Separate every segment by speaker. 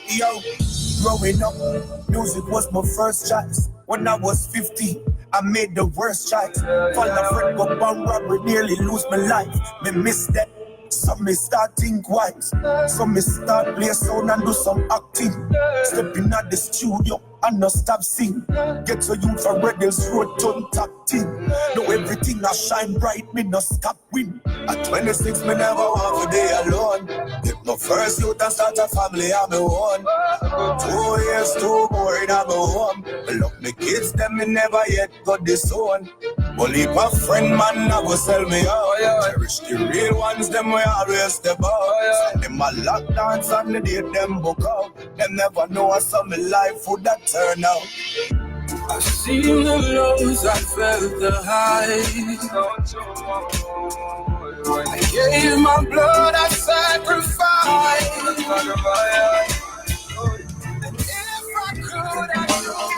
Speaker 1: Yo, growing up, music was my first choice. When I was 15, I made the worst choice. Fall a friend, go bomb robbery, nearly lose my life. Me miss that. So me start think wise. So me start play sound and do some acting. Stepping at the studio and not stop sing. Get to you for Reddel's road turn top team. Know everything I shine bright, me no stop win. At 26 me never want to day alone. Get my first youth and start a family on my own. 2 years too boring on my home. I love me kids, them me never yet got this on. Only a friend man I will sell me out. Cherish the real ones, them we always step out. Send them a lock dance and the day them book out. Them never know how some life would that turn out.
Speaker 2: I've seen the lows, I felt the highs. I gave my blood, I sacrificed.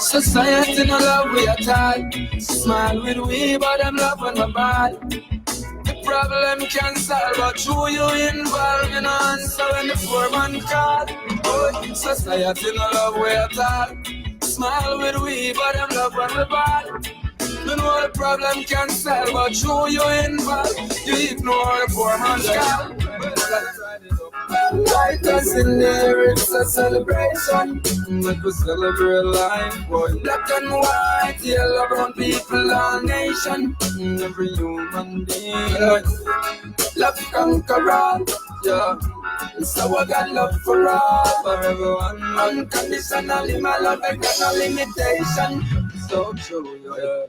Speaker 2: Society no love we attack. Smile with we, but them love when we bad. The problem can solve, but who you involve in answer when the poor man call. Oh, society no love we attack. Smile with we, but them love when we bad. You know the problem can solve, but who you involve, you ignore the poor man's call. Lighters in there, it's a celebration. Let us celebrate life, boy. Black and white, yellow, brown people, our nation. Every human being, love conquer all, yeah. So I got love for all, for everyone. Unconditionally, my love, I got no limitation. So true, yeah.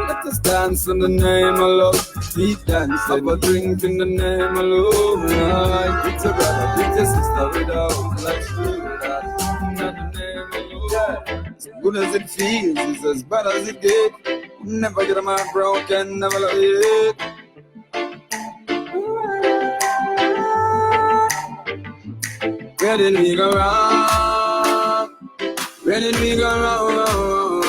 Speaker 2: Let us dance in the name of love. We dance, have a drink in the name of love. It's a brother, it's a sister without. Let's do that in the name of love. As good as it feels, it's as bad as it gets. Never get a man broken, never love it. Where did we go wrong? Where did we go wrong?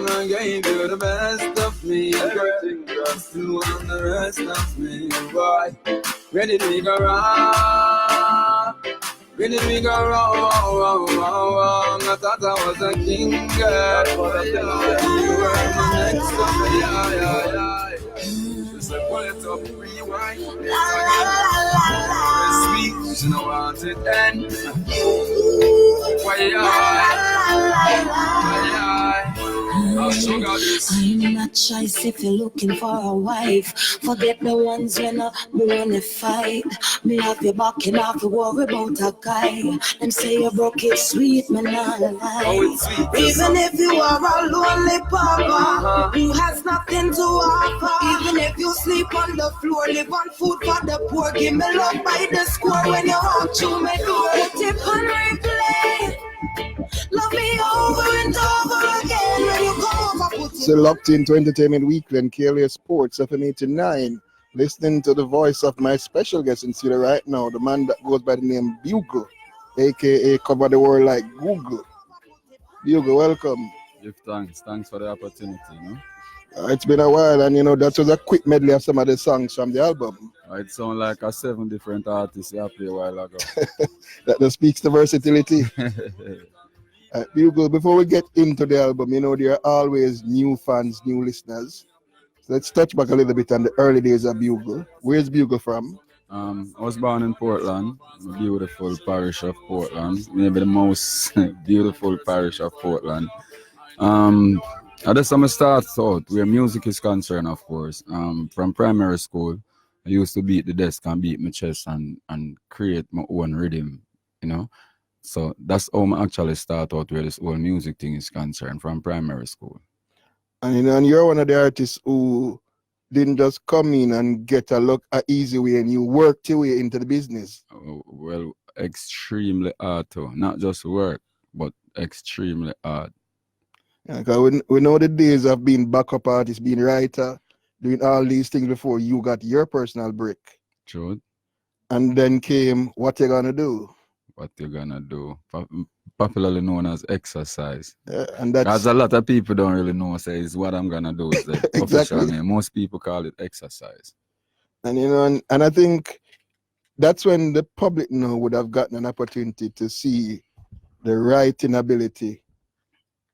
Speaker 2: I gave you the best of me. Everything just you want the rest of me. Boy, where did we go wrong? Where did we go wrong? I thought I was a king, girl. But you were my next to me. Just a bullet up, rewind. Sweet, you know what it ends.
Speaker 3: I'm not choice if you're looking for a wife. Forget the ones when I wanna fight. Me have your back and have to worry about a guy. Them say you broke it sweet, man, not lie. Even if you are a lonely papa who has nothing to offer. Even if you sleep on the floor, live on food for the poor. Give me love by the score when you walk through my door. Put it on replay. Love me over and over again when you come over.
Speaker 4: So locked into Entertainment Weekly and KLAS Sports FM 89, listening to the voice of my special guest in studio right now, the man that goes by the name Bugle, aka cover the world like Google. Bugle, welcome.
Speaker 5: Give thanks for the opportunity.
Speaker 4: It's been a while, and that was a quick medley of some of the songs from the album.
Speaker 5: It sounds like 7 different artists I played a while ago.
Speaker 4: That speaks to versatility. Bugle, before we get into the album, there are always new fans, new listeners. So let's touch back a little bit on the early days of Bugle. Where's Bugle from?
Speaker 5: I was born in Portland, the beautiful parish of Portland, maybe the most beautiful parish of Portland. That's how I start out, where music is concerned, of course. From primary school, I used to beat the desk and beat my chest and create my own rhythm, So that's how I actually start out where this whole music thing is concerned, from primary school.
Speaker 4: And you're one of the artists who didn't just come in and get an easy way, and you worked your way into the business.
Speaker 5: Well, extremely hard too. Not just work, but extremely hard.
Speaker 4: Yeah, because we know the days of being backup artist, being writer, doing all these things before you got your personal break.
Speaker 5: True.
Speaker 4: And then came what you're gonna do.
Speaker 5: What you're gonna do, popularly known as exercise.
Speaker 4: And that's
Speaker 5: a lot of people don't really know. Say is what I'm gonna do. Is the
Speaker 4: exactly.
Speaker 5: official name. Most people call it exercise.
Speaker 4: And and I think that's when the public now would have gotten an opportunity to see the writing ability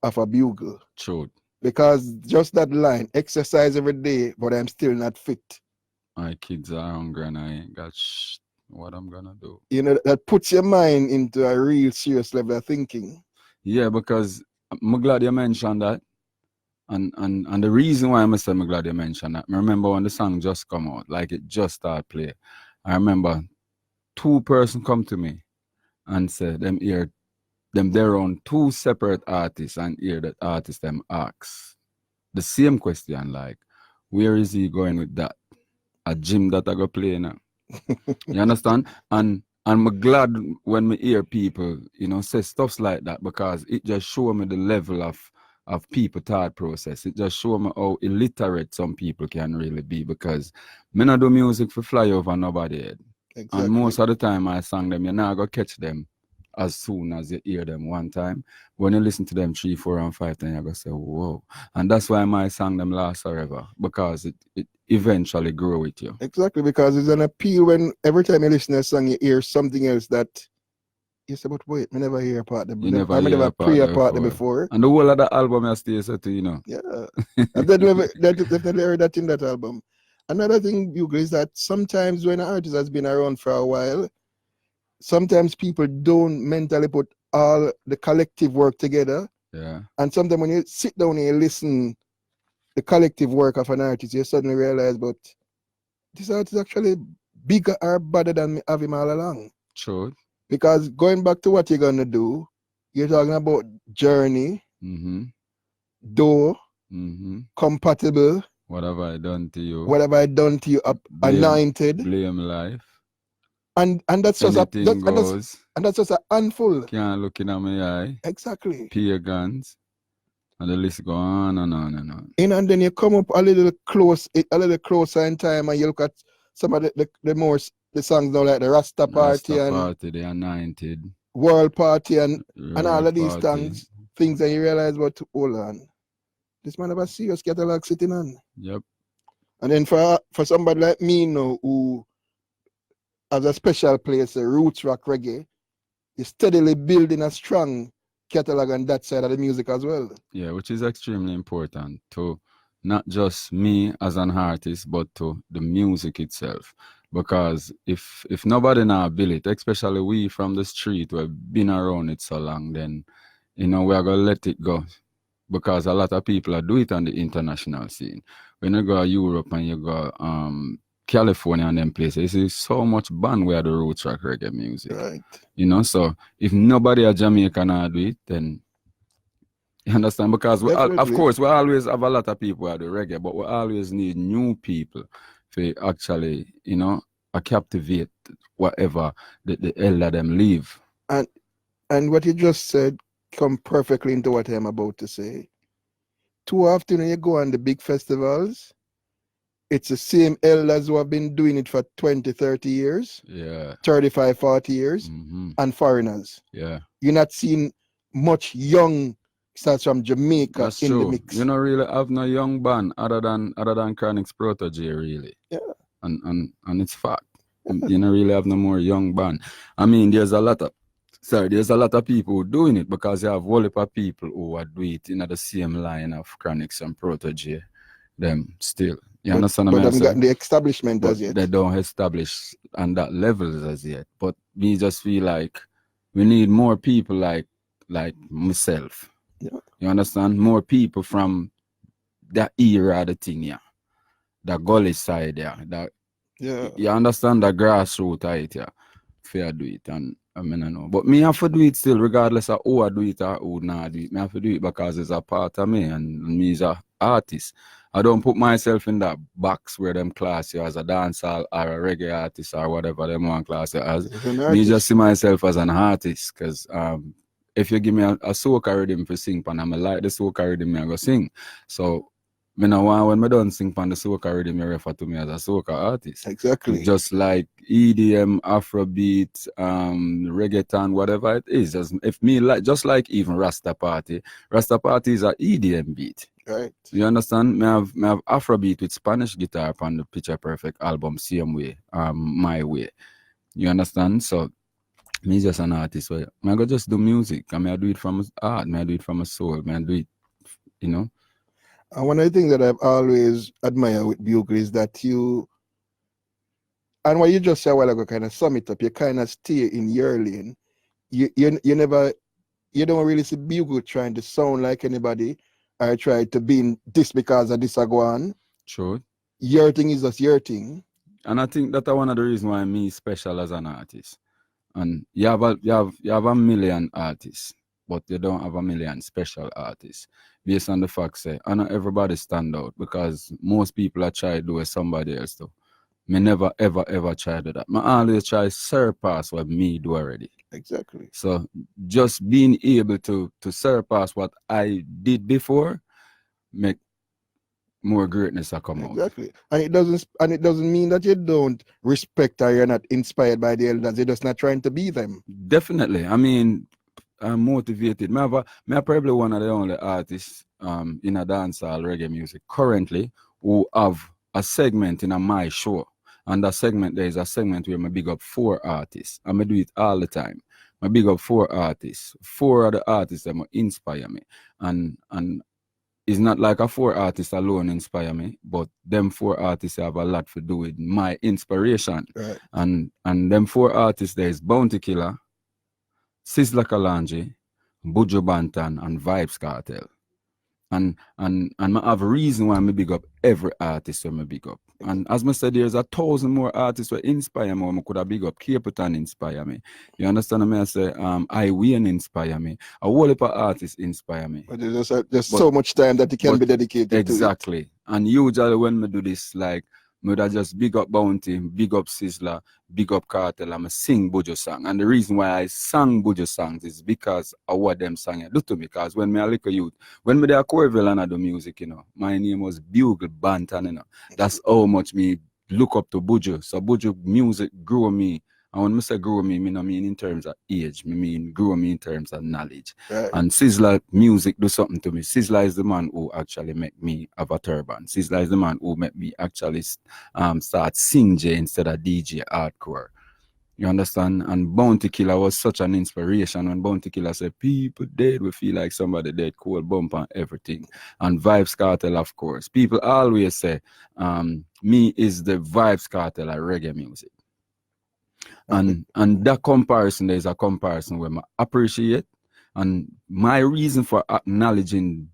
Speaker 4: of a Bugle.
Speaker 5: True.
Speaker 4: Because just that line, exercise every day, but I'm still not fit.
Speaker 5: My kids are hungry and I ain't got what I'm gonna do.
Speaker 4: You know, that puts your mind into a real serious level of thinking.
Speaker 5: Yeah, because I'm glad you mentioned that. And the reason why I'm saying I'm glad you mentioned that, I remember when the song just come out, like it just started play. I remember 2 person come to me and said them they're on 2 separate artists and hear that artist them ask the same question, like, where is he going with that? A gym that I go play now. You understand? And I'm glad when me hear people, say stuff like that, because it just show me the level of people thought process. It just show me how illiterate some people can really be, because me not do music for fly over nobody head.
Speaker 4: Exactly.
Speaker 5: And most of the time I sang them, you're not going to catch them as soon as you hear them one time. When you listen to them 3, 4, and 5 times, you're going to say, whoa. And that's why my song them last forever, because it eventually grow with you.
Speaker 4: Exactly, because it's an appeal when every time you listen to a song, you hear something else that you say, but wait, I never hear a part of them.
Speaker 5: You never
Speaker 4: I
Speaker 5: hear
Speaker 4: never pre a part of
Speaker 5: before.
Speaker 4: before.
Speaker 5: And the whole of the album I stay so too,
Speaker 4: Yeah. I've definitely heard that in that album. Another thing, Bugle, is that sometimes when an artist has been around for a while, sometimes people don't mentally put all the collective work together.
Speaker 5: Yeah.
Speaker 4: And sometimes when you sit down and you listen the collective work of an artist, you suddenly realize, but this artist is actually bigger or better than me have him all along.
Speaker 5: True.
Speaker 4: Because going back to what you're gonna do, you're talking about journey, door, compatible.
Speaker 5: What have I done to you?
Speaker 4: What have I done to you? Anointed.
Speaker 5: Blame life.
Speaker 4: And that's just
Speaker 5: goes.
Speaker 4: And that's just a handful.
Speaker 5: Can't look in my eye.
Speaker 4: Exactly.
Speaker 5: Pagans. And the list go on and on and on.
Speaker 4: And then you come up a little closer in time, and you look at some of the songs now, like the Rasta Party and
Speaker 5: the Anointed,
Speaker 4: World Party and all of these things, and you realize, what, hold on, this man have a serious catalog sitting on.
Speaker 5: Yep.
Speaker 4: And then for somebody like me now, who has a special place, a roots rock reggae, is steadily building a strong catalog on that side of the music as well.
Speaker 5: Yeah, which is extremely important to not just me as an artist, but to the music itself. Because if nobody now build it, especially we from the street, we've been around it so long, then we are gonna let it go. Because a lot of people are doing it on the international scene. When you go to Europe and you go California and them places, you see so much band where the roots rock reggae music.
Speaker 4: Right.
Speaker 5: So if nobody at Jamaica now do it, then you understand? Because of course we always have a lot of people who do reggae, but we always need new people to actually, captivate whatever the elder them leave.
Speaker 4: And what you just said come perfectly into what I'm about to say. Too often when you go on the big festivals, it's the same elders who have been doing it for 20, 30 years, 35, 40 years, and foreigners.
Speaker 5: Yeah.
Speaker 4: You're not seeing much young starts from Jamaica.
Speaker 5: That's
Speaker 4: in
Speaker 5: true.
Speaker 4: the mix.
Speaker 5: You don't really have no young band other than Chronic's protege, really.
Speaker 4: Yeah.
Speaker 5: And it's fact. You don't really have no more young band. I mean, there's a lot of people doing it, because you have a whole heap of people who are doing it in the same line of Chronics and protege. Them still. You understand what I'm saying?
Speaker 4: But got the establishment as yet.
Speaker 5: They don't establish on that level as yet. But me just feel like we need more people like myself.
Speaker 4: Yeah.
Speaker 5: You understand? More people from that era of the thing, yeah. The gully side, yeah. You understand the grassroots of it, yeah. Fair do it. And I mean, I know. But me have to do it still, regardless of who I do it or who not do it. Me have to do it because it's a part of me, and me is an artist. I don't put myself in that box where them class you as a dancer or a reggae artist or whatever them want class you as. Me just see myself as an artist, because if you give me a soca rhythm for sing pan, and I like the soca rhythm, I go sing. So me no want when me done sing pan the soca rhythm, you refer to me as a soca artist.
Speaker 4: Exactly.
Speaker 5: Just like EDM, Afrobeat, reggaeton, whatever it is. Just like even Rasta Party. Rasta Party is a EDM beat.
Speaker 4: Right.
Speaker 5: You understand? Me have Afrobeat with Spanish guitar on the Picture Perfect album, same way, My Way. You understand? So me just an artist. So I go just do music. I mean, I do it from art. I do it from a soul. I do it, you know.
Speaker 4: And one of the things that I've always admired with Bugle is that you, and what you just said a while ago, kind of sum it up. You kind of stay in your lane. You never, you don't really see Bugle trying to sound like anybody or try to be in this because of this I go on.
Speaker 5: True.
Speaker 4: Your thing is just your thing.
Speaker 5: And I think that's one of the reasons why me special as an artist. And you have a million artists, but you don't have a million special artists. Based on the fact that I know everybody stand out because most people are trying to do what somebody else do. Me never ever ever try to do that. I always try to surpass what me do already.
Speaker 4: Exactly.
Speaker 5: So just being able to surpass what I did before make more greatness come out.
Speaker 4: Exactly. And it doesn't mean that you don't respect or you're not inspired by the elders. You're just not trying to be them.
Speaker 5: Definitely. I mean, I'm motivated. I'm probably one of the only artists in a dancehall reggae music currently who have a segment in my show. And that segment, there is a segment where I big up 4 artists. I do it all the time. I big up 4 artists. 4 of the artists that inspire me. And it's not like a 4 artists alone inspire me, but them 4 artists have a lot to do with my inspiration.
Speaker 4: Right.
Speaker 5: And them 4 artists, there is Bounty Killa, Sizzla Kalonji, Buju Banton, and Vibes Kartel. And I have a reason why I big up every artist when I big up. And as I said, there's 1,000 more artists who inspire me. I could have big up Capitan inspire me. You understand what I say? I Wayne inspire me. A whole heap of artists inspire me.
Speaker 4: But there's so much time that it can be dedicated
Speaker 5: exactly.
Speaker 4: to it.
Speaker 5: And usually when I do this, like, I just big up Bounty, big up Sizzla, big up Kartel, and I sing Buju song. And the reason why I sang Buju songs is because of what them sang do to me. Because when I little youth, when I there Corville and I do music, you know, my name was Bugle Banton, you know. That's how much me look up to Buju. So Buju music grew me. And when I say grow me, I mean in terms of age. I mean grow me in terms of knowledge.
Speaker 4: Right.
Speaker 5: And Sizzla music do something to me. Sizzla is the man who actually make me have a turban. Sizzla is the man who make me actually start sing J instead of DJ hardcore. You understand? And Bounty Killa was such an inspiration. When Bounty Killa said, people dead, we feel like somebody dead, cool bump and everything. And Vibes Kartel, of course. People always say, me is the Vibes Kartel of reggae music. And that comparison, there is a comparison where I appreciate. And my reason for acknowledging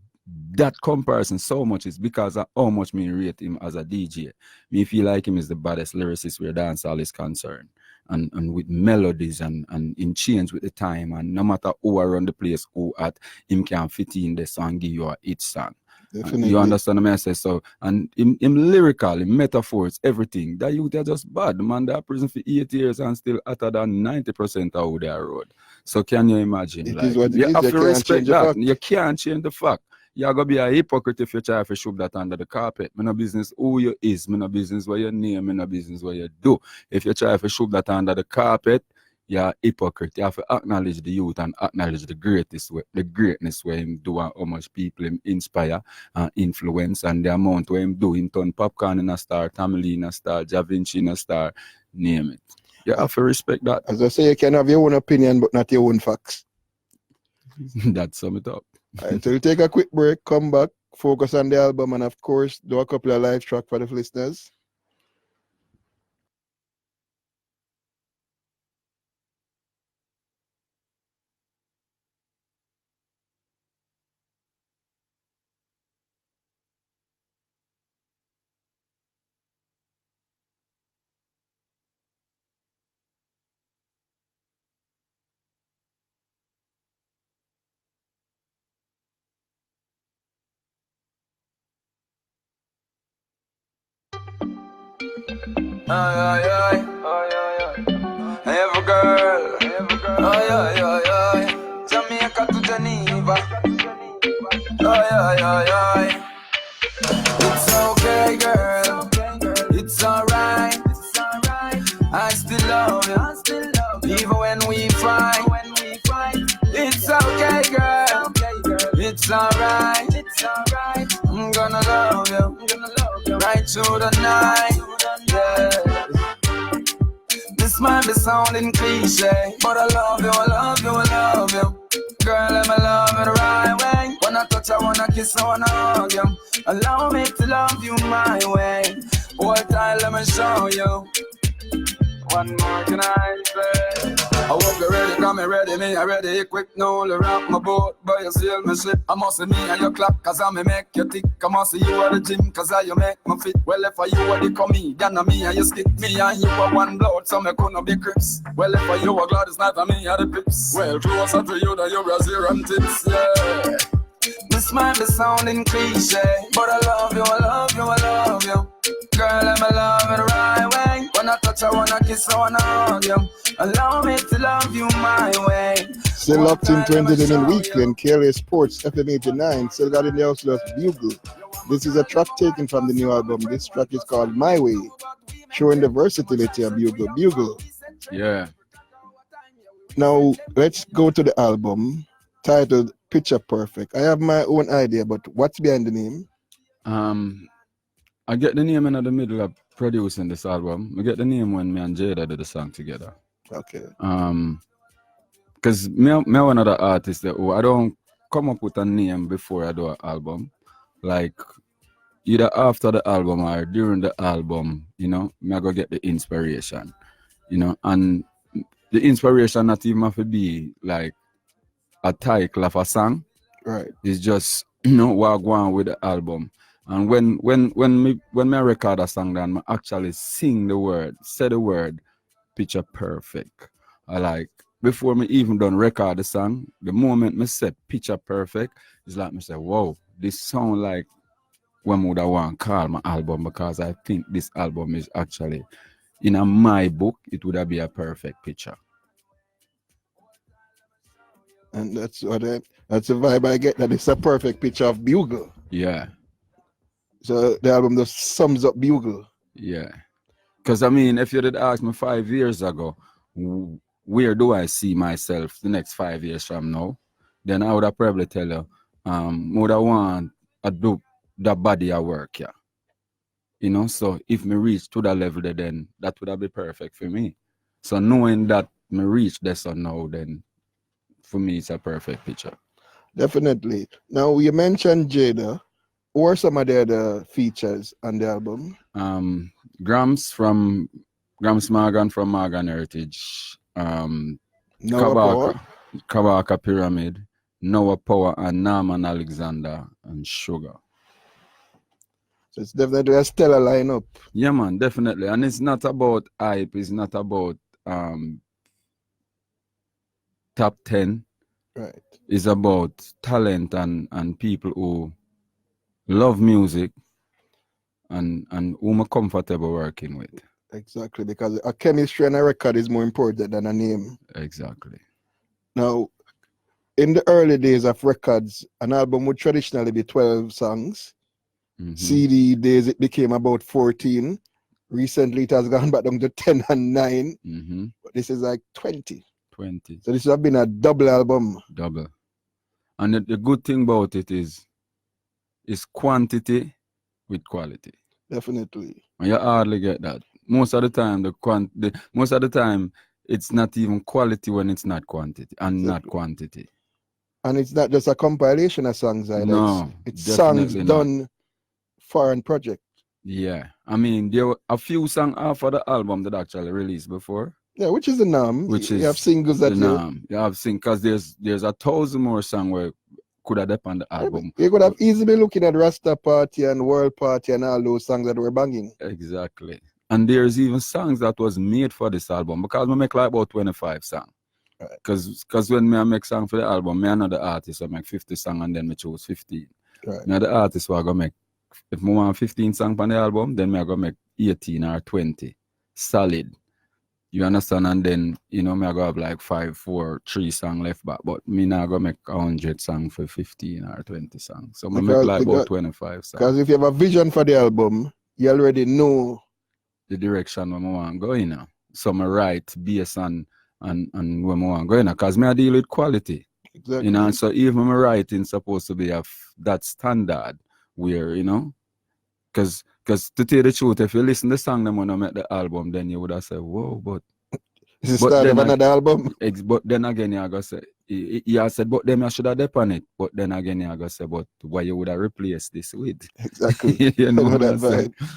Speaker 5: that comparison so much is because of how much me rate him as a DJ. Me feel like him is the baddest lyricist where dancehall is concerned. And with melodies and in change with the time. And no matter who around the place, who at him can fit in the song, give you a hit song. You understand what I say? So, and in lyrical, in metaphors, everything, that youth are just bad. The man that prison for 8 years and still hotter than 90% of who they are road. So can you imagine?
Speaker 4: It is what it
Speaker 5: you
Speaker 4: is.
Speaker 5: have
Speaker 4: You
Speaker 5: to
Speaker 4: can't
Speaker 5: respect
Speaker 4: change the
Speaker 5: that.
Speaker 4: fact.
Speaker 5: You can't change the fact. You're going to be a hypocrite if you try to shove that under the carpet. Me no business who you is. Me no business what your name. Me no business what you do. If you try to shove that under the carpet, you're a hypocrite. You have to acknowledge the youth and acknowledge the greatness where him do and how much people him inspire and influence, and the amount where him do. Him turn Popcorn in a star, Tamale in a star, Ja Vinci in a star, name it. You have to respect that.
Speaker 4: As I say, you can have your own opinion, but not your own facts.
Speaker 5: That sum it up.
Speaker 4: All right, so we'll take a quick break, come back, focus on the album, and of course, do a couple of live tracks for the listeners.
Speaker 2: Every girl, Jamaica to Geneva. It's okay, girl. It's alright. I still love you, even when we fight. It's okay, girl. It's alright. I'm gonna love you right through the night. Yeah. This might be sounding cliche, but I love you, I love you, I love you. Girl, let me love you the right way. When I touch, I wanna kiss, I wanna hug you. Allow me to love you my way. Hold tight, let me show you. One more can I say? I hope you're ready, come ready, me I ready. Quick, no, rock my boat, but you sail me ship. I must see me and your clock, cause I may make you tick. I must see you at the gym, cause I you make me fit. Well, if I you are the comedian, me and you stick. Me and you are one blood, so me couldn't be crips. Well, if I you are glad, it's not me and the pips. Well, closer to you than your Brazil and tips, yeah. This might be sounding cliche, but I love you, I love you, I love you. Girl, let me love you the right way. When I touch, I wanna kiss, I wanna hug you. Allow me to love you my way.
Speaker 4: Still locked in 20 weekly in KLAS Sports FM 89. Still got in the house with Bugle. This is a track taken from the new album. This track is called My Way, showing the versatility of Bugle. Bugle.
Speaker 5: Yeah.
Speaker 4: Now let's go to the album titled Picture Perfect. I have my own idea, but what's behind the name?
Speaker 5: I get the name in the middle of producing this album. I get the name when me and Jada did the song together.
Speaker 4: Okay.
Speaker 5: Because me one of the artists that I don't come up with a name before I do an album. Like either after the album or during the album, you know, me I go get the inspiration. You know, and the inspiration not even have to be like a title of a song.
Speaker 4: Right.
Speaker 5: It's just, you know, what I go on with the album. And when me record a song, then I actually sing the word, say the word, picture perfect. I like, before me even done record the song, the moment me say picture perfect, it's like me say, whoa, this sound like when would I want to call my album, because I think this album is actually, in my book, it would be a perfect picture.
Speaker 4: And that's the vibe I get, that it's a perfect picture of Bugle.
Speaker 5: Yeah.
Speaker 4: So the album just sums up Bugle.
Speaker 5: Yeah. Because I mean, if you did ask me 5 years ago, where do I see myself the next 5 years from now, then I would have probably tell you, would I want to do the body of work, yeah. You know, so if me reach to that level, then that would have been perfect for me. So knowing that me reach this or now, then for me it's a perfect picture.
Speaker 4: Definitely. Now you mentioned Jada. Who are some of the other features on the album?
Speaker 5: Grams Morgan from Morgan Heritage. Kabaka Pyramid, Noah Power, and Norman Alexander and Sugar.
Speaker 4: So it's definitely a stellar lineup.
Speaker 5: Yeah, man, definitely. And it's not about hype, it's not about top 10.
Speaker 4: Right.
Speaker 5: It's about talent and people who love music and who I'm comfortable working with.
Speaker 4: Exactly, because a chemistry and a record is more important than a name.
Speaker 5: Exactly.
Speaker 4: Now, in the early days of records, an album would traditionally be 12 songs.
Speaker 5: Mm-hmm.
Speaker 4: CD days, it became about 14. Recently, it has gone back down to 10 and 9.
Speaker 5: Mm-hmm.
Speaker 4: But this is like 20.
Speaker 5: 20.
Speaker 4: So this has been a double album.
Speaker 5: Double. And the good thing about it is quantity with quality.
Speaker 4: Definitely.
Speaker 5: And you hardly get that. Most of the time, it's not even quality when it's not quantity and not quantity.
Speaker 4: And it's not just a compilation of songs either.
Speaker 5: No,
Speaker 4: it's songs done for a project.
Speaker 5: Yeah. I mean, there were a few songs after the album that actually released before.
Speaker 4: Yeah, which is the norm. You have singles that
Speaker 5: the norm. You have singles, because there's 1,000 more songs where could have depend on the album.
Speaker 4: You could have easily been looking at Rasta Party and World Party and all those songs that were banging.
Speaker 5: Exactly. And there's even songs that was made for this album, because I make like about 25 songs. Because when I make songs for the album, me another artist, I make 50 songs and then I choose 15.
Speaker 4: Right.
Speaker 5: Now the artist who I go make, if I want 15 songs on the album, then I go make 18 or 20 solid. You understand? And then, you know, me I go have like 5, 4, 3 songs left back. But me now go make 100 songs for 15 or 20 songs. So I make like about 25 songs.
Speaker 4: Because if you have a vision for the album, you already know
Speaker 5: the direction where I want to go in now. So I write based on where I want to go in. Because me I deal with quality.
Speaker 4: Exactly.
Speaker 5: You know, and so even my writing supposed to be of that standard where, you know, because to tell the truth, if you listen to the song them when I make the album, then you would have said, whoa, but
Speaker 4: Is the
Speaker 5: But
Speaker 4: start of
Speaker 5: then
Speaker 4: another album?
Speaker 5: but then again, you go say, he said, but then I should have depend it. But then again, you go say, but why you would have replaced this with?
Speaker 4: Exactly.
Speaker 5: You know
Speaker 4: I
Speaker 5: what
Speaker 4: that
Speaker 5: I'm saying?
Speaker 4: vibe.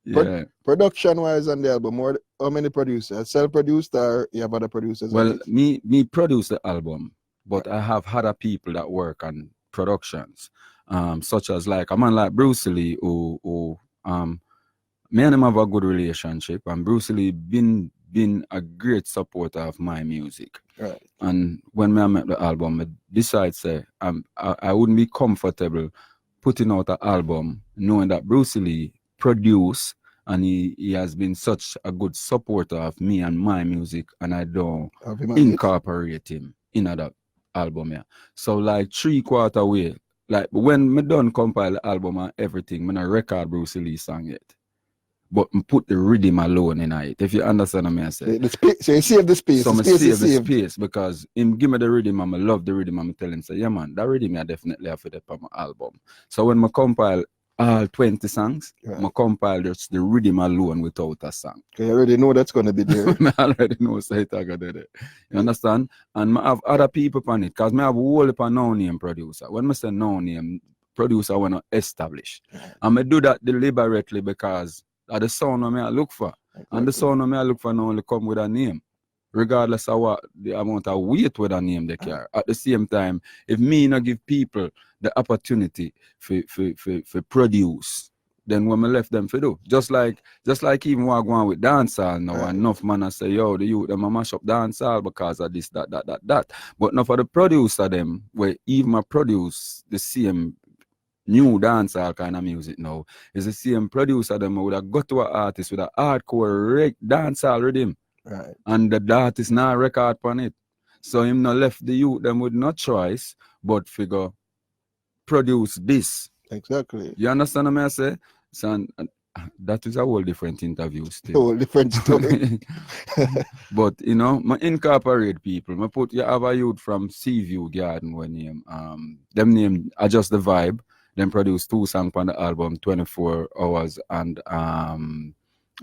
Speaker 5: Yeah.
Speaker 4: Production wise on the album, how many producers? Self-produced or you have other producers on
Speaker 5: Well,
Speaker 4: it?
Speaker 5: me produce the album, but I have other people that work on productions, such as like a man like Bruce Lee, who me and him have a good relationship, and Bruce Lee been a great supporter of my music.
Speaker 4: Right.
Speaker 5: And when I make the album, I decide say I wouldn't be comfortable putting out an album knowing that Bruce Lee produce and he has been such a good supporter of me and my music, and I don't
Speaker 4: Have him on it?
Speaker 5: incorporate him in that album. Yeah. So like 3/4 way, like when me done compile the album and everything, me not record Bruce Lee song yet. But put the rhythm alone in it. If you understand what I say.
Speaker 4: So you save the space.
Speaker 5: So
Speaker 4: The
Speaker 5: I
Speaker 4: space
Speaker 5: save
Speaker 4: is
Speaker 5: the
Speaker 4: saved.
Speaker 5: space because him give me the rhythm and I love the rhythm and I tell him say, yeah man, that rhythm I definitely have for the on my album. So when I compile all 20 songs, I compile just the rhythm alone without a song.
Speaker 4: Okay, you already know that's gonna be there.
Speaker 5: I already know say it I got there. You understand? And I have other people on it because I have a whole heap of no-name producer. When I say no-name producer, I want to establish. And I do that deliberately because that's the sound I look for. Exactly. And the sound I look for now only come with a name. Regardless of what the amount of weight with a name they carry. At the same time, if me not give people the opportunity for produce, then when I left them for do. Just like even when I go on with dancehall now, enough man I say, yo, the youth them a mash up dancehall because of this, that. But not for the producer them, where even I produce the same new dancehall kind of music now. It's the same producer them would have got to an artist with a hardcore dancehall rhythm.
Speaker 4: Right.
Speaker 5: And the artist now record on it. So him not left the youth them with no choice but figure produce this.
Speaker 4: Exactly.
Speaker 5: You understand what I say? So that is a whole different interview still.
Speaker 4: Whole different story.
Speaker 5: But you know, I incorporate people. I put you have a youth from Seaview Garden when name them name Adjust the Vibe. Then produce 2 songs on the album, 24 Hours and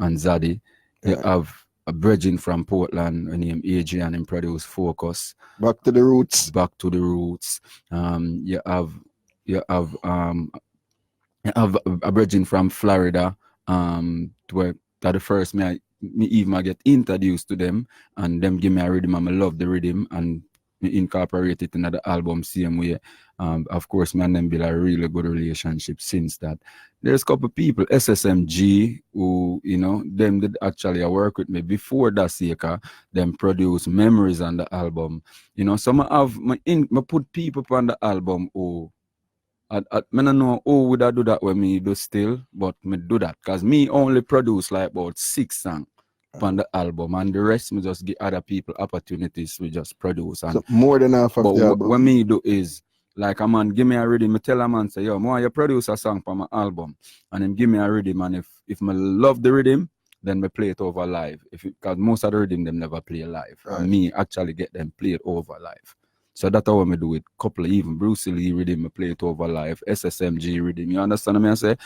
Speaker 5: Zaddy. You have a brethren from Portland named Adrian and produce Focus.
Speaker 4: Back to the roots.
Speaker 5: You have a brethren from Florida. Where that the first me even get introduced to them and them give me a rhythm and I love the rhythm and incorporate it in the album same way. Of course, me and them build a really good relationship since that. There's a couple people, SSMG, who, you know, them did actually work with me before that Seika, them produce memories on the album. You know, some have I put people on the album who I don't know who would I do that when me do still, but me do that because me only produce like about 6 songs on the album, and the rest me just give other people opportunities to just produce. And
Speaker 4: so more than half of the album.
Speaker 5: What me do is like a man give me a rhythm, me tell a man say, yo, more you produce a song for my album, and then give me a rhythm, and if me love the rhythm, then me play it over live. Because most of the rhythm them never play live, and me actually get them play it over live. So that's how I do it. Couple of even Bruce Lee rhythm, I play it over live. SSMG rhythm, you understand what I say?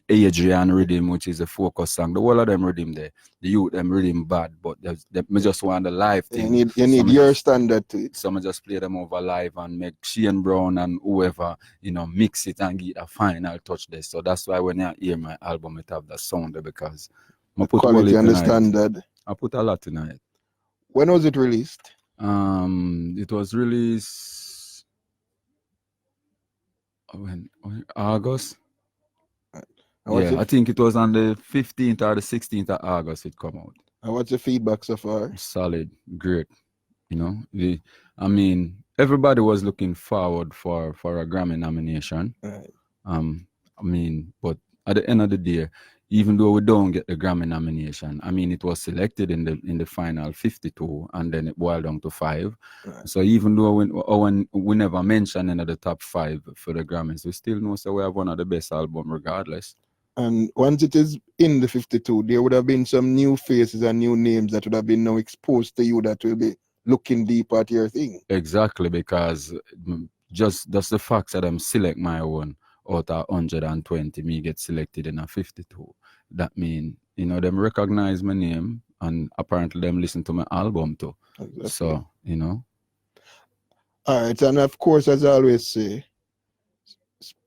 Speaker 5: Adrian rhythm, which is a Focus song. The whole of them rhythm there. The youth them rhythm bad, but they just want the live thing.
Speaker 4: You need your standard to it.
Speaker 5: So I just play them over live and make Shane Brown and whoever, you know, mix it and get a final touch there. So that's why when you hear my album, it have that sound there because I put
Speaker 4: quality and the standard.
Speaker 5: I put a lot in it.
Speaker 4: When was it released?
Speaker 5: It was released when August. Yeah, I think it was on the 15th or the 16th of August it come out.
Speaker 4: And what's the feedback so far?
Speaker 5: Solid, great. You know, I mean, everybody was looking forward for a Grammy nomination.
Speaker 4: Right.
Speaker 5: I mean, but at the end of the day, even though we don't get the Grammy nomination, I mean, it was selected in the final 52, and then it boiled down to 5. Right. So even though we never mentioned in the top 5 for the Grammys, we still know so we have one of the best albums regardless.
Speaker 4: And once it is in the 52, there would have been some new faces and new names that would have been now exposed to you that will be looking deep at your thing.
Speaker 5: Exactly, because just that's the fact that I'm select my own out of 120, me get selected in a 52. That mean, you know, them recognize my name, and apparently them listen to my album too.
Speaker 4: Exactly.
Speaker 5: So, you know.
Speaker 4: All right, and of course, as I always say,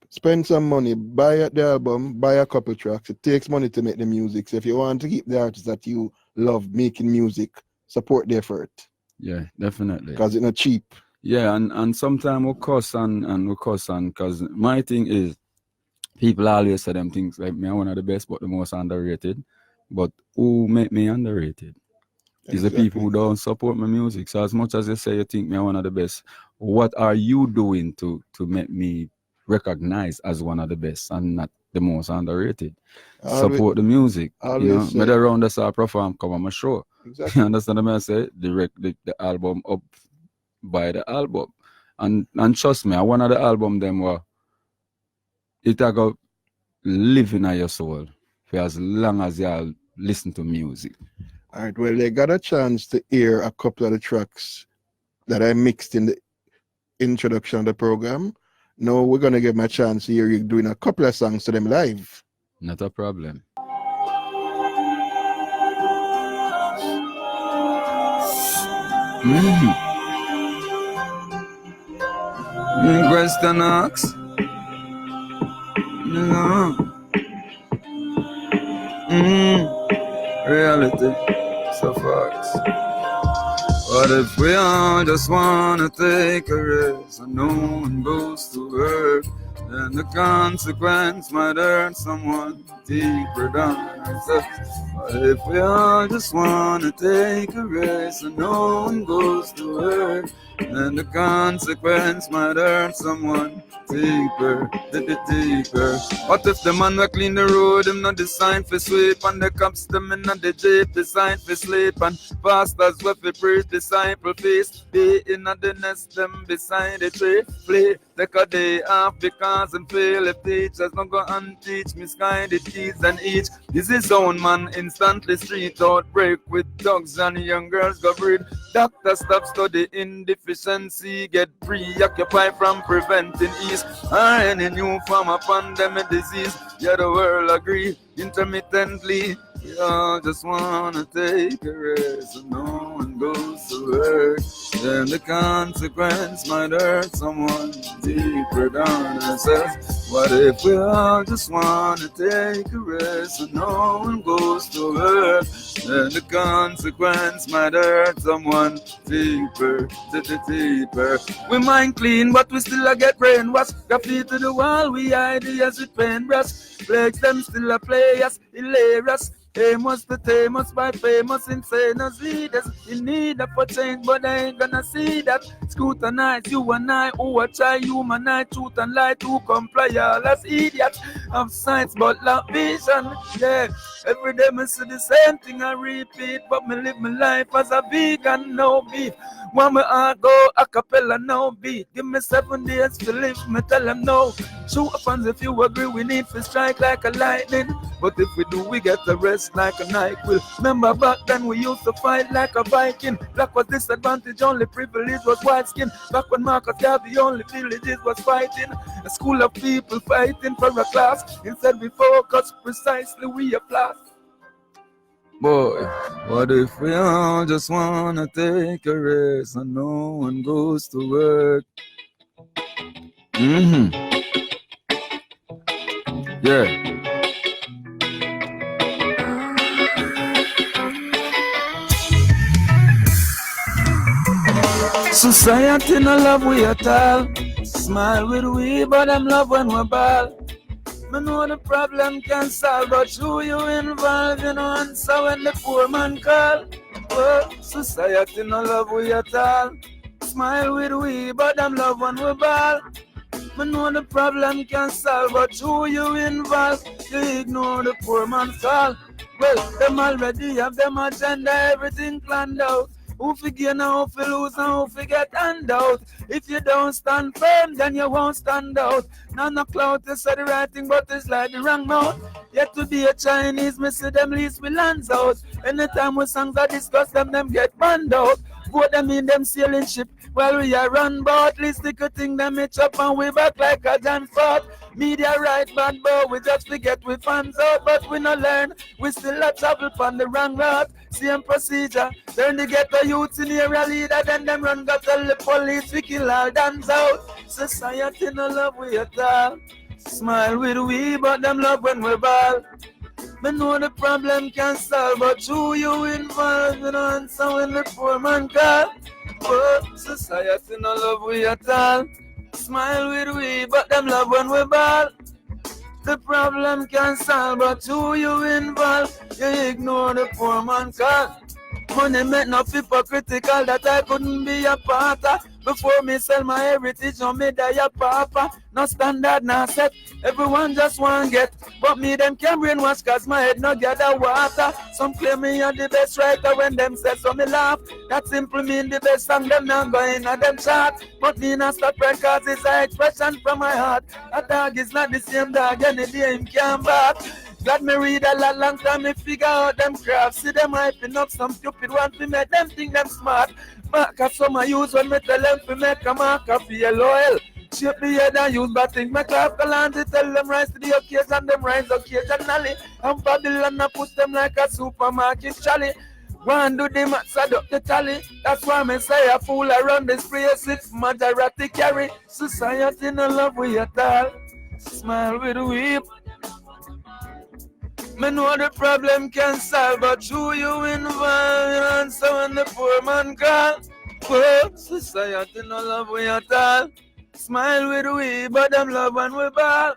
Speaker 4: spend some money, buy the album, buy a couple tracks. It takes money to make the music. So if you want to keep the artists that you love making music, support the effort.
Speaker 5: Yeah, definitely.
Speaker 4: Because it's not cheap.
Speaker 5: Yeah, and sometimes we cuss and we cuss on, because my thing is, people always say them things like me, I'm one of the best but the most underrated. But who make me underrated? Is the people who don't support my music. So as much as you say you think me I'm one of the best, what are you doing to make me recognized as one of the best and not the most underrated? Support the music. You know, me the round that's our perform come on my show.
Speaker 4: Exactly.
Speaker 5: You understand what I say? The album up by the album. And trust me, one of the album them were it a go live in your soul for as long as you listen to music.
Speaker 4: All right, well, they got a chance to hear a couple of the tracks that I mixed in the introduction of the program. Now we're going to give them a chance to hear you doing a couple of songs to them live.
Speaker 5: Not a problem. Question asks. Reality, so facts. What if we all just wanna take a risk and no one goes to work? Then the consequence might hurt someone deeper down ourselves. What if we all just wanna take a risk and no one goes to work? Then the consequence might hurt someone deeper, deeper. What if the man will clean the road, him not designed for sweep, and the cops them in the jeep designed for sleep, and pastors with the preach disciple face, they in the nest them beside the tree, play take a day off because and fail if teachers not go and teach misguided kids and each this is own man instantly street outbreak with dogs and young girls go breed. Doctor stop studying deficiency, get preoccupied from preventing ease or any new form of pandemic disease. Yeah, the world agree intermittently. We all just wanna take a rest and no one goes to work. Then the consequence might hurt someone deeper down ourselves. What if we all just wanna take a rest and no one goes to work? Then the consequence might hurt someone deeper, deeper. We mind clean, but we still get brainwashed. Got feet to the wall, we ideas with paintbrush. Plagues them still a players, hilarious. Famous the famous by famous insane as leaders in need of a change, but I ain't gonna see that. Scrutinize you and I, who a try humanize truth and lie to comply all as idiots of science but lack vision. Yeah, every day me see the same thing I repeat, but me live my life as a vegan, no beef. When me go a cappella, no beat. Give me 7 days to live, me tell them no. Shoot up if you agree, we need to strike like a lightning. But if we do, we get the rest like a NyQuil. Remember back then we used to fight like a Viking. Black was disadvantage, only privilege was white skin. Back when Marcus Garvey, the only villages was fighting. A school of people fighting for a class. Instead we focus precisely, we applaud. Boy, what if we all just wanna take a rest and no one goes to work? Yeah. Society no love we at all. Smile with we, but them love when we ball. Me know the problem can solve, but who you involve, you know answer when the poor man call. Oh, society no love we at all. Smile with we, but them love when we ball. Me know the problem can solve, but who you involve, you ignore the poor man call. Well, them already have them agenda, everything planned out. Who fi gain and who fi lose and who fi get handout. If you don't stand firm, then you won't stand out. None of clout to say the right thing, but it's like the wrong mouth. Yet to be a Chinese, me see them least we lands out. Anytime we songs are discuss them get banned out. Put them in them sailing ship while we are run bout. Least the good thing them itch up and we back like a John Ford. Media right bad, but we just forget we fans out. But we no learn, we still a travel on the wrong route.
Speaker 2: same procedure. Then they get the youth in area leader, then them run go tell the police we kill all dance out. Society no love we at all. Smile with we, but them love when we ball. Me know the problem can solve, but who you involved in answer when the poor man call. Oh, society no love we at all. Smile with we, but them love when we ball. The problem can solve, but who you involve, you ignore the poor man call. Money make no hypocritical that I couldn't be a part of. Before me sell my heritage, no me die a papa. No standard, no set, everyone just want get. But me them can brainwash cause my head no gather water. Some claim me are the best writer when them say so me laugh. That simply mean the best song them not going at them chart. But me not stop right cause it's an expression from my heart. A dog is not the same dog any day him can bark. Glad me read a lot long time me figure out them crafts. See them hyping up some stupid one to make them think them smart. Mark of some I use when me tell them to make a mark of yellow oil. Shape the head and use but think me clap the to tell them rise to the occasion, them rise occasionally. And Babylon I put them like a supermarket trolley. One do the maths add up the tally. That's why me say a fool around this place it's majority carry. Society no love we at all. Smile with a weep. Me know the problem can solve, but who you involve in answer when the poor man call. Oh, society no love we at all. Smile with we, but them love when we ball.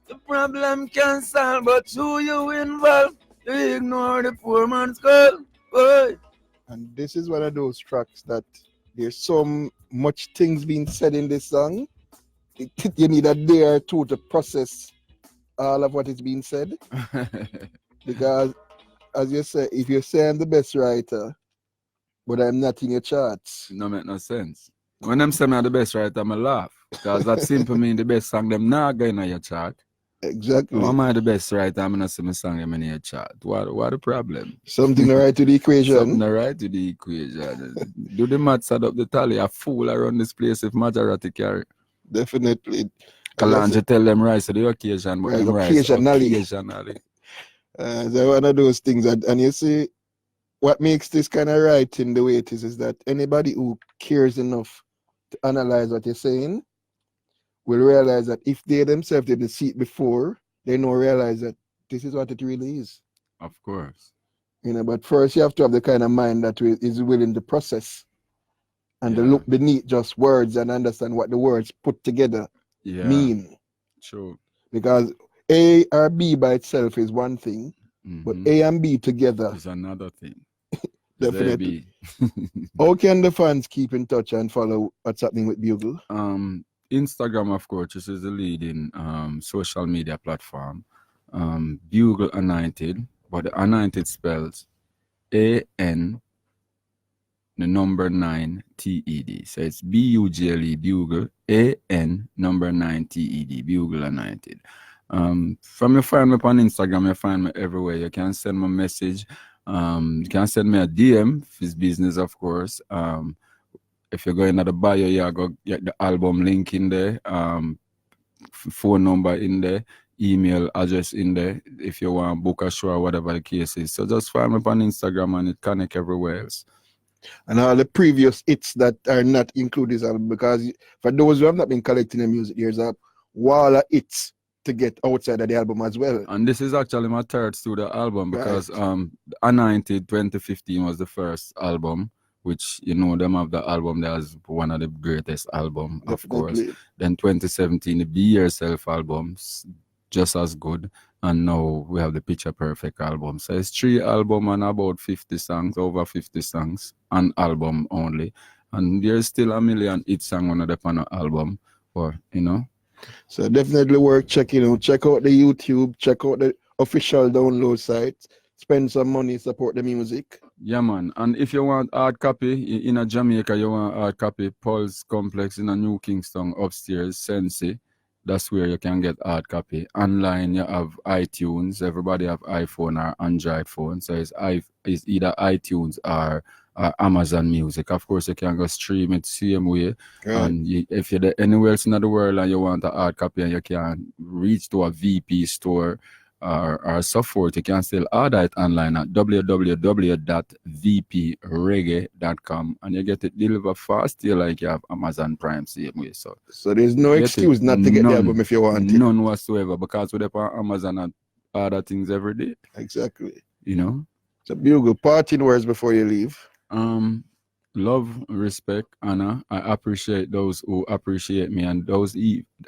Speaker 2: The problem can solve, but who you involve, you ignore the poor man's call. Oh.
Speaker 4: And this is one of those tracks that there's so much things being said in this song. You need a day or two to process all of what is being said. Because, as you say, if you say I'm the best writer, but I'm not in your charts.
Speaker 5: No make no sense. When them say I'm the best writer, I'm laugh. Because that simply mean the best song them not going on your chart.
Speaker 4: Exactly.
Speaker 5: Am I the best writer? I'm not saying my song them in your chart. What the problem?
Speaker 4: Something to write to the equation.
Speaker 5: Something to write to the equation. Do the maths add up the tally. A fool around this place if majority carry.
Speaker 4: Definitely.
Speaker 5: Kalanja tell them rise to the occasion, but them rise occasionally.
Speaker 4: So one of those things, and you see, what makes this kind of writing the way it is that anybody who cares enough to analyze what you're saying will realize that if they themselves didn't see it before, they now realize that this is what it really is.
Speaker 5: Of course.
Speaker 4: You know, but first you have to have the kind of mind that is willing to process and to look beneath just words and understand what the words put together mean.
Speaker 5: True.
Speaker 4: Because A or B by itself is one thing, but A and B together
Speaker 5: is another thing.
Speaker 4: Definitely. How can the fans keep in touch and follow what's happening with Bugle?
Speaker 5: Instagram, of course, this is the leading social media platform. Bugle Anointed, but the Anointed spells AN the number 9 TED. So it's BUGLE Bugle AN number 9 TED Bugle Anointed. From you find me on Instagram, you find me everywhere. You can send me a message. You can send me a DM if it's business, of course. If you're going to the bio, you go get the album link in there, phone number in there, email address in there if you want to book a show or whatever the case is. So just find me on Instagram and it connect everywhere else.
Speaker 4: And all the previous hits that are not included this album, because for those who have not been collecting the music, there's a wall of hits to get outside of the album as well.
Speaker 5: And this is actually my third studio album because Anointed 2015 was the first album, which, you know, them have the album that was one of the greatest album, of course. Then 2017, the Be Yourself albums, just as good. And now we have the Picture Perfect album. So it's 3 albums and about 50 songs, over 50 songs, an album only. And there's still a million hit song on the album, or, you know.
Speaker 4: So definitely worth checking out. Check out the YouTube, check out the official download site, spend some money, support the music.
Speaker 5: Yeah, man. And if you want hard copy, in a Jamaica, you want hard copy, Pulse Complex in a New Kingston, upstairs, Sensi. That's where you can get hard copy. Online, you have iTunes. Everybody have iPhone or Android phone. So it's either iTunes or Amazon Music. Of course, you can go stream it same way. And if you're anywhere else in the world and you want a hard copy and you can reach to a VP store or support, you can still order it online at www.vpreggae.com, and you get it delivered fast. You like you have Amazon Prime same way. So
Speaker 4: there's no excuse not to get the album if you want it.
Speaker 5: None whatsoever, because we're on Amazon and order things every day.
Speaker 4: Exactly.
Speaker 5: You know.
Speaker 4: So Bugle, parting words before you leave.
Speaker 5: Love, respect, honor. I appreciate those who appreciate me, and those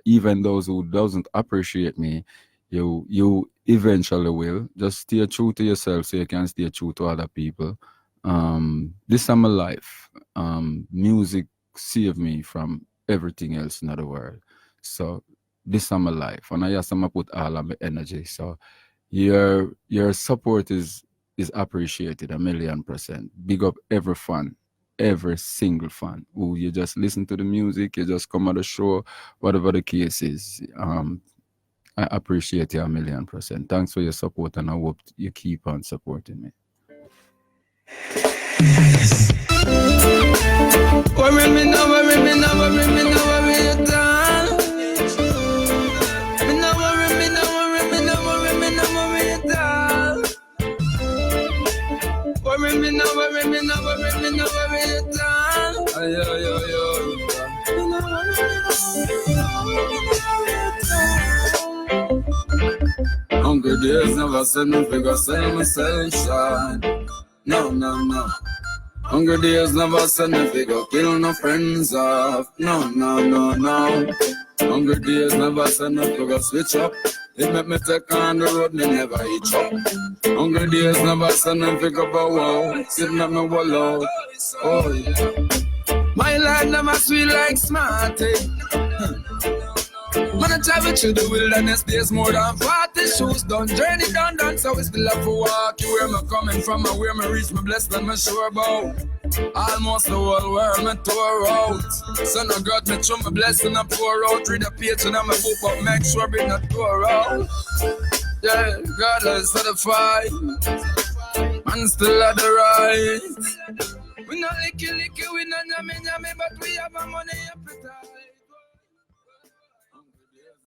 Speaker 5: even those who doesn't appreciate me, you eventually will. Just stay true to yourself so you can stay true to other people. This is my life. Music saved me from everything else in the world. So this is my life, and I just put all of my energy. So your support is appreciated 1,000,000%. Big up every fan. Every single fan who you just listen to the music, you just come on the show, whatever the case is. I appreciate you 1,000,000%. Thanks for your support, and I hope you keep on supporting me.
Speaker 2: Hungry days never send me figure, sell myself shine. No. Hungry days never send me figure, kill no friends off. No. Hungry days never send me figure, switch up. It make me take on the road, me never hitch up. Hungry days never send me figure, but wow, it make me wall out. Oh yeah. My life never sweet like Smarty. Man, I travel through the wilderness, there's more than 40 shoes done. Journey done, so we still have to walk. You where me coming from and where me reach, me blessed and me sure about. Almost the whole world me tore out. Son of God, me through my blessing and pour out. Read the page and I'm a book, but make sure me not tore out. Yeah, God is certified. Man still at the right. We not licky, we not yummy, but we have a money appetite.